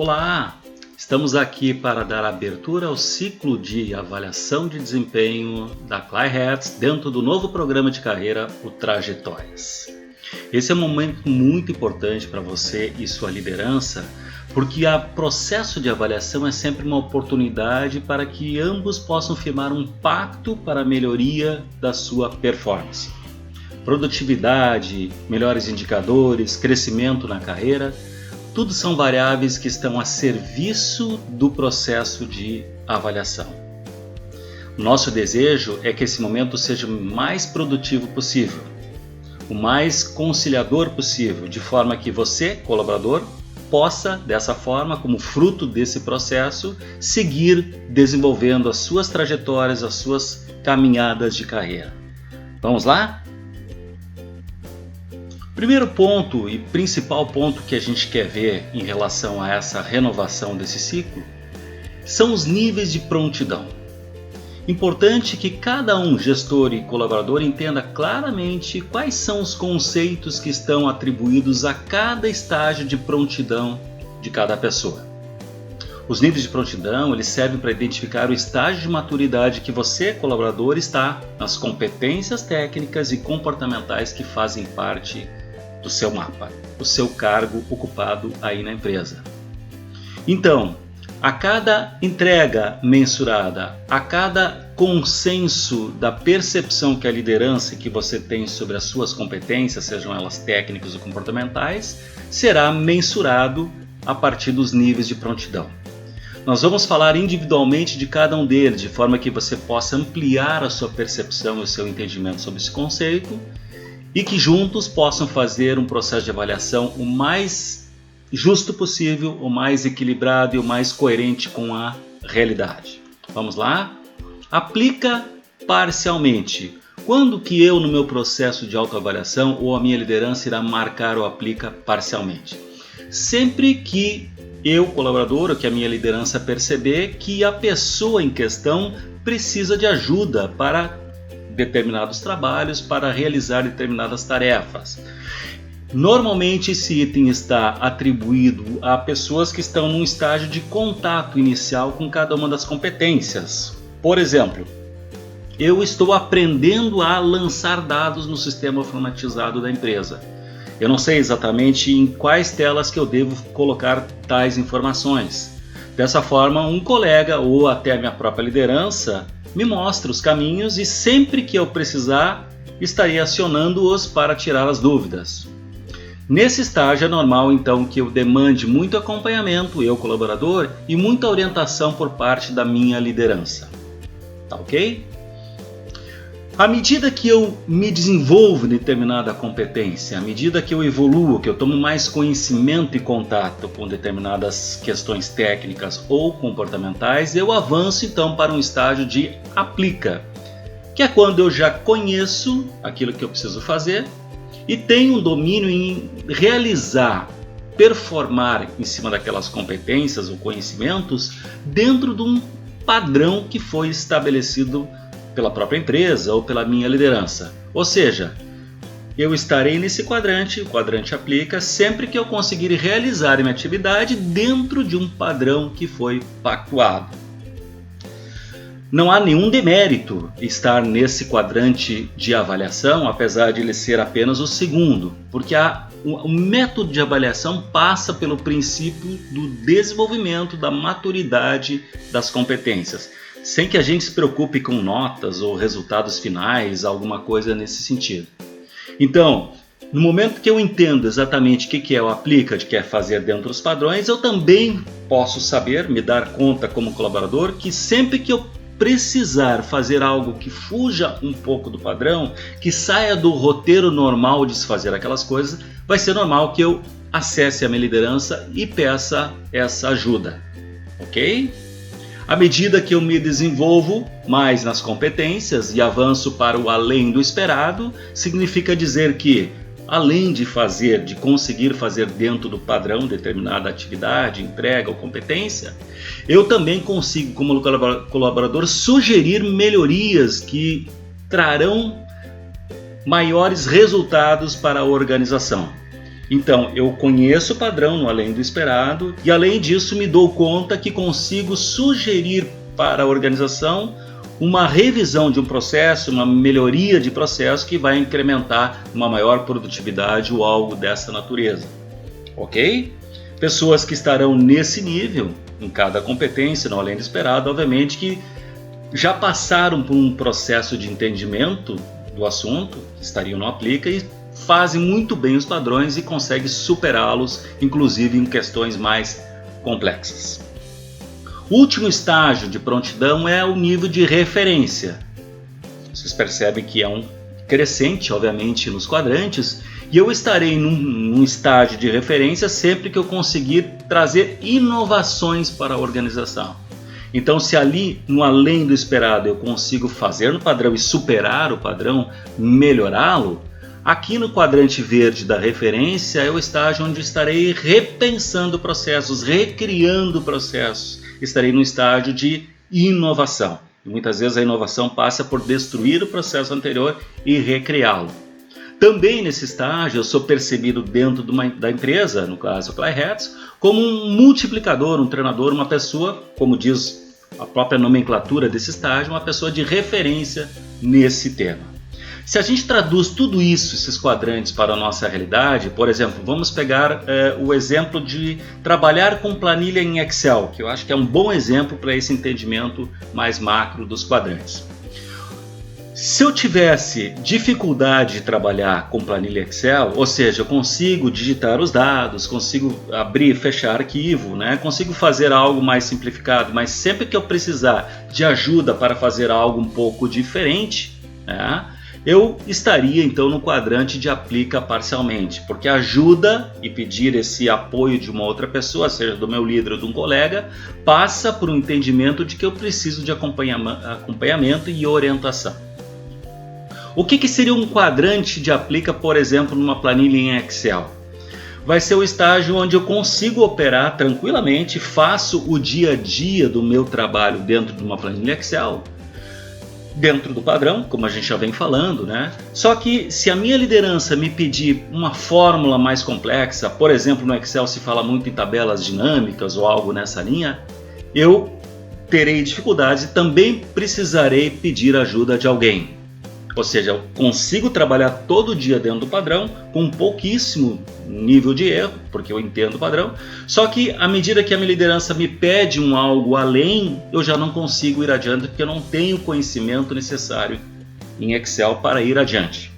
Olá! Estamos aqui para dar abertura ao ciclo de avaliação de desempenho da ClyHats dentro do novo programa de carreira, o Trajetórias. Esse é um momento muito importante para você e sua liderança, porque o processo de avaliação é sempre uma oportunidade para que ambos possam firmar um pacto para a melhoria da sua performance. Produtividade, melhores indicadores, crescimento na carreira, tudo são variáveis que estão a serviço do processo de avaliação. Nosso desejo é que esse momento seja o mais produtivo possível, o mais conciliador possível, de forma que você, colaborador, possa, dessa forma, como fruto desse processo, seguir desenvolvendo as suas trajetórias, as suas caminhadas de carreira. Vamos lá? Primeiro ponto e principal ponto que a gente quer ver em relação a essa renovação desse ciclo são os níveis de prontidão. Importante que cada um, gestor e colaborador, entenda claramente quais são os conceitos que estão atribuídos a cada estágio de prontidão de cada pessoa. Os níveis de prontidão eles servem para identificar o estágio de maturidade que você, colaborador, está nas competências técnicas e comportamentais que fazem parte do seu mapa, o seu cargo ocupado aí na empresa. Então, a cada entrega mensurada, a cada consenso da percepção que a liderança que você tem sobre as suas competências, sejam elas técnicas ou comportamentais, será mensurado a partir dos níveis de prontidão. Nós vamos falar individualmente de cada um deles, de forma que você possa ampliar a sua percepção e o seu entendimento sobre esse conceito e que juntos possam fazer um processo de avaliação o mais justo possível, o mais equilibrado e o mais coerente com a realidade. Vamos lá? Aplica parcialmente. Quando que eu, no meu processo de autoavaliação, ou a minha liderança irá marcar ou aplica parcialmente? Sempre que eu, colaborador, ou que a minha liderança perceber que a pessoa em questão precisa de ajuda para determinados trabalhos, para realizar determinadas tarefas. Normalmente esse item está atribuído a pessoas que estão num estágio de contato inicial com cada uma das competências. Por exemplo, eu estou aprendendo a lançar dados no sistema automatizado da empresa. Eu não sei exatamente em quais telas que eu devo colocar tais informações. Dessa forma, um colega ou até a minha própria liderança me mostra os caminhos e sempre que eu precisar, estarei acionando-os para tirar as dúvidas. Nesse estágio é normal então que eu demande muito acompanhamento, eu colaborador, e muita orientação por parte da minha liderança. Tá ok? À medida que eu me desenvolvo em determinada competência, à medida que eu evoluo, que eu tomo mais conhecimento e contato com determinadas questões técnicas ou comportamentais, eu avanço então para um estágio de aplica, que é quando eu já conheço aquilo que eu preciso fazer e tenho um domínio em realizar, performar em cima daquelas competências ou conhecimentos dentro de um padrão que foi estabelecido pela própria empresa ou pela minha liderança. Ou seja, eu estarei nesse quadrante, o quadrante aplica, sempre que eu conseguir realizar minha atividade dentro de um padrão que foi pactuado. Não há nenhum demérito estar nesse quadrante de avaliação, apesar de ele ser apenas o segundo, porque o método de avaliação passa pelo princípio do desenvolvimento, da maturidade das competências, sem que a gente se preocupe com notas ou resultados finais, alguma coisa nesse sentido. Então, no momento que eu entendo exatamente o que é o aplica, de que é fazer dentro dos padrões, eu também posso saber, me dar conta como colaborador, que sempre que eu precisar fazer algo que fuja um pouco do padrão, que saia do roteiro normal de se fazer aquelas coisas, vai ser normal que eu acesse a minha liderança e peça essa ajuda, ok? À medida que eu me desenvolvo mais nas competências e avanço para o além do esperado, significa dizer que, além de conseguir fazer dentro do padrão determinada atividade, entrega ou competência, eu também consigo, como colaborador, sugerir melhorias que trarão maiores resultados para a organização. Então, eu conheço o padrão no além do esperado e, além disso, me dou conta que consigo sugerir para a organização uma revisão de um processo, uma melhoria de processo que vai incrementar uma maior produtividade ou algo dessa natureza. Ok? Pessoas que estarão nesse nível, em cada competência, no além do esperado, obviamente que já passaram por um processo de entendimento do assunto, estariam no Aplica e fazem muito bem os padrões e conseguem superá-los, inclusive em questões mais complexas. O último estágio de prontidão é o nível de referência. Vocês percebem que é um crescente, obviamente, nos quadrantes, e eu estarei num estágio de referência sempre que eu conseguir trazer inovações para a organização. Então, se ali, no além do esperado, eu consigo fazer no padrão e superar o padrão, melhorá-lo, aqui no quadrante verde da referência é o estágio onde estarei repensando processos, recriando processos. Estarei no estágio de inovação. E muitas vezes a inovação passa por destruir o processo anterior e recriá-lo. Também nesse estágio eu sou percebido dentro da empresa, no caso Clarhertz, como um multiplicador, um treinador, uma pessoa, como diz a própria nomenclatura desse estágio, uma pessoa de referência nesse tema. Se a gente traduz tudo isso, esses quadrantes, para a nossa realidade, por exemplo, vamos pegar o exemplo de trabalhar com planilha em Excel, que eu acho que é um bom exemplo para esse entendimento mais macro dos quadrantes. Se eu tivesse dificuldade de trabalhar com planilha Excel, ou seja, eu consigo digitar os dados, consigo abrir e fechar arquivo, né? Consigo fazer algo mais simplificado, mas sempre que eu precisar de ajuda para fazer algo um pouco diferente, né? Eu estaria então no quadrante de aplica parcialmente, porque ajuda e pedir esse apoio de uma outra pessoa, seja do meu líder ou de um colega, passa por um entendimento de que eu preciso de acompanhamento e orientação. O que seria um quadrante de aplica, por exemplo, numa planilha em Excel? Vai ser o estágio onde eu consigo operar tranquilamente, faço o dia a dia do meu trabalho dentro de uma planilha Excel, dentro do padrão, como a gente já vem falando, né? Só que se a minha liderança me pedir uma fórmula mais complexa, por exemplo, no Excel se fala muito em tabelas dinâmicas ou algo nessa linha, eu terei dificuldades e também precisarei pedir ajuda de alguém. Ou seja, eu consigo trabalhar todo dia dentro do padrão com pouquíssimo nível de erro, porque eu entendo o padrão, só que à medida que a minha liderança me pede algo além, eu já não consigo ir adiante, porque eu não tenho o conhecimento necessário em Excel para ir adiante.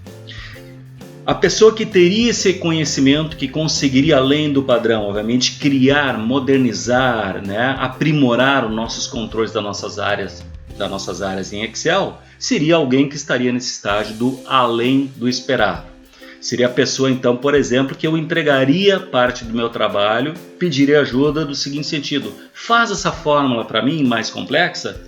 A pessoa que teria esse conhecimento, que conseguiria além do padrão, obviamente, criar, modernizar, né, aprimorar os nossos controles das nossas áreas em Excel, seria alguém que estaria nesse estágio do além do esperado. Seria a pessoa, então, por exemplo, que eu entregaria parte do meu trabalho, pediria ajuda do seguinte sentido: faz essa fórmula para mim mais complexa?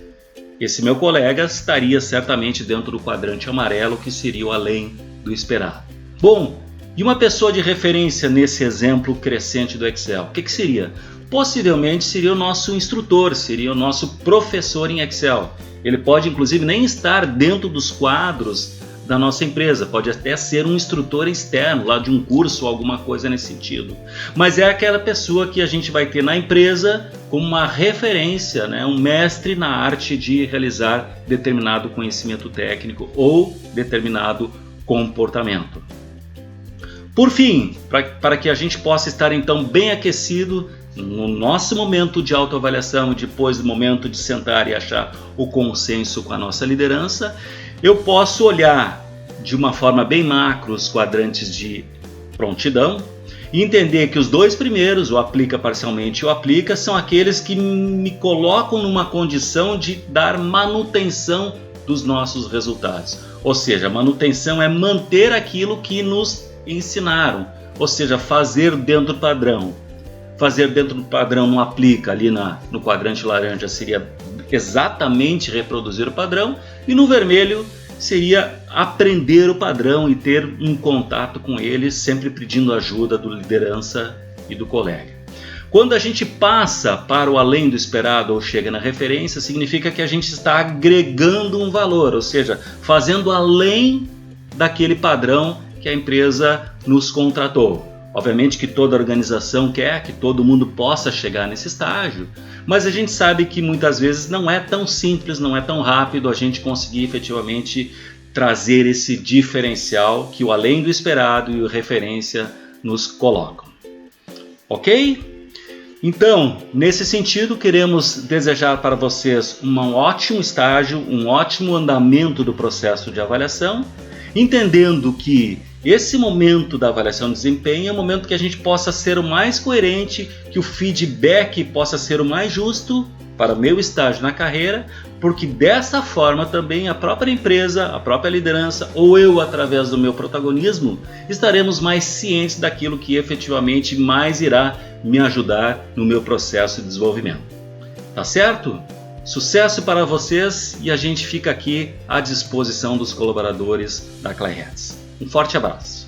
Esse meu colega estaria certamente dentro do quadrante amarelo, que seria o além do esperado. Bom, e uma pessoa de referência nesse exemplo crescente do Excel, o que seria? Possivelmente seria o nosso instrutor, seria o nosso professor em Excel. Ele pode inclusive nem estar dentro dos quadros da nossa empresa, pode até ser um instrutor externo, lá de um curso ou alguma coisa nesse sentido. Mas é aquela pessoa que a gente vai ter na empresa como uma referência, né? Um mestre na arte de realizar determinado conhecimento técnico ou determinado comportamento. Por fim, para que a gente possa estar então bem aquecido no nosso momento de autoavaliação, depois do momento de sentar e achar o consenso com a nossa liderança, eu posso olhar de uma forma bem macro os quadrantes de prontidão e entender que os dois primeiros, o aplica parcialmente e o aplica, são aqueles que me colocam numa condição de dar manutenção dos nossos resultados. Ou seja, manutenção é manter aquilo que nos ensinaram, ou seja, fazer dentro do padrão. Fazer dentro do padrão não aplica ali no quadrante laranja, seria exatamente reproduzir o padrão, e no vermelho seria aprender o padrão e ter um contato com ele, sempre pedindo ajuda do liderança e do colega. Quando a gente passa para o além do esperado ou chega na referência, significa que a gente está agregando um valor, ou seja, fazendo além daquele padrão que a empresa nos contratou. Obviamente que toda organização quer que todo mundo possa chegar nesse estágio, mas a gente sabe que muitas vezes não é tão simples, não é tão rápido a gente conseguir efetivamente trazer esse diferencial que o além do esperado e o referência nos colocam. Ok? Então, nesse sentido, queremos desejar para vocês um ótimo estágio, um ótimo andamento do processo de avaliação, entendendo que esse momento da avaliação de desempenho é o momento que a gente possa ser o mais coerente, que o feedback possa ser o mais justo para o meu estágio na carreira, porque dessa forma também a própria empresa, a própria liderança ou eu, através do meu protagonismo, estaremos mais cientes daquilo que efetivamente mais irá me ajudar no meu processo de desenvolvimento. Tá certo? Sucesso para vocês e a gente fica aqui à disposição dos colaboradores da Clariheads. Um forte abraço.